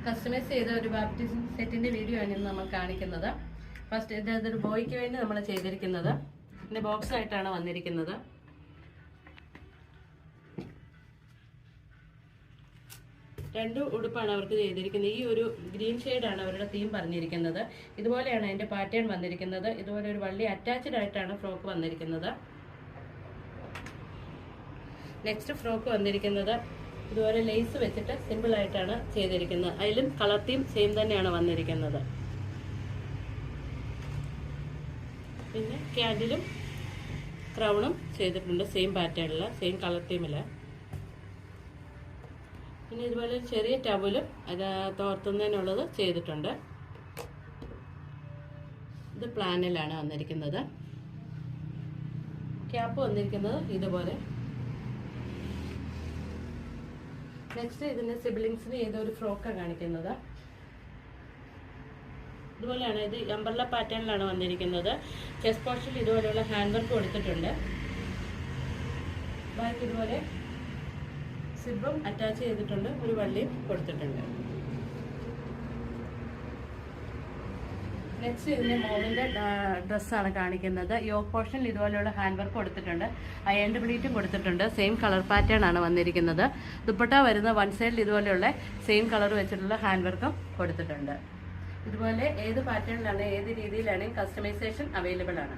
Customise ചെയ്ത ഒരു baptism സെറ്റിന്റെ വീഡിയോ ആണ് ഇന്ന് നമ്മൾ കാണിക്കുന്നത്. ഫസ്റ്റ് ഇതൊരു ബോയ്ക്ക് വേണ്ടി നമ്മൾ ചെയ്തിരിക്കുന്നത്. പിന്നെ ബോക്സ് ആയിട്ടാണ് വന്നിരിക്കുന്നത്. രണ്ട് ഉടുപ്പാണ് അവർക്ക് ചെയ്തിരിക്കുന്നത്. ഈ ഒരു ഗ്രീൻ ഷെയ്ഡാണ് അവരുടെ തീം പറഞ്ഞിരിക്കുന്നത്. ഇതുപോലെയാണ് അതിന്റെ പാറ്റേൺ വന്നിരിക്കുന്നത്. ഇതുപോലെ ഒരു വള്ളി അറ്റാച്ച്ഡ് ആയിട്ടാണ് ഫ്രോക്ക് വന്നിരിക്കുന്നത്. നെക്സ്റ്റ് ഫ്രോക്ക് വന്നിരിക്കുന്നത് ഇതുപോലെ ലേസ് വെച്ചിട്ട് സിമ്പിൾ ആയിട്ടാണ് ചെയ്തിരിക്കുന്നത്. അതിലും കളർ തീം സെയിം തന്നെയാണ് വന്നിരിക്കുന്നത്. പിന്നെ ക്യാൻഡിലും ക്രൗണും ചെയ്തിട്ടുണ്ട് സെയിം പാറ്റേണിൽ, സെയിം കളർ തീമിൽ. പിന്നെ ഇതുപോലെ ചെറിയ ടവലും അത് തോർത്തുന്നതിനുള്ളത് ചെയ്തിട്ടുണ്ട്. ഇത് പ്ലാനിലാണ് വന്നിരിക്കുന്നത്. ക്യാപ്പ് വന്നിരിക്കുന്നത് ഇതുപോലെ. നെക്സ്റ്റ് ഇതിന്റെ സിബ്ലിങ്സിന് ഏതൊരു ഫ്രോക്കാണ് കാണിക്കുന്നത്. ഇതുപോലെയാണ്. ഇത് അംബ്രല്ല പാറ്റേണിലാണ് വന്നിരിക്കുന്നത്. ചെസ്റ്റ് പോർഷനിൽ ഇതുപോലെയുള്ള ഹാൻഡ് വർക്ക് കൊടുത്തിട്ടുണ്ട്. ബാക്ക് ഇതുപോലെ സിബും അറ്റാച്ച് ചെയ്തിട്ടുണ്ട്, ഒരു വള്ളിയും കൊടുത്തിട്ടുണ്ട്. നെക്സ്റ്റ് ഇതിന്റെ മോളിന്റെ ഡ്രസ്സാണ് കാണിക്കുന്നത്. യോക്ക് പോർഷനിൽ ഇതുപോലെയുള്ള ഹാൻഡ് വർക്ക് കൊടുത്തിട്ടുണ്ട്, അയൺഡ് പ്ലീറ്റും കൊടുത്തിട്ടുണ്ട്. സെയിം കളർ പാറ്റേൺ ആണ് വന്നിരിക്കുന്നത്. ദുപ്പട്ട വരുന്ന വൺ സൈഡിൽ ഇതുപോലെയുള്ള സെയിം കളർ വെച്ചിട്ടുള്ള ഹാൻഡ് വർക്കും കൊടുത്തിട്ടുണ്ട്. ഇതുപോലെ ഏത് പാറ്റേണിലാണ് ഏത് രീതിയിലാണെങ്കിൽ കസ്റ്റമൈസേഷൻ അവൈലബിൾ ആണ്.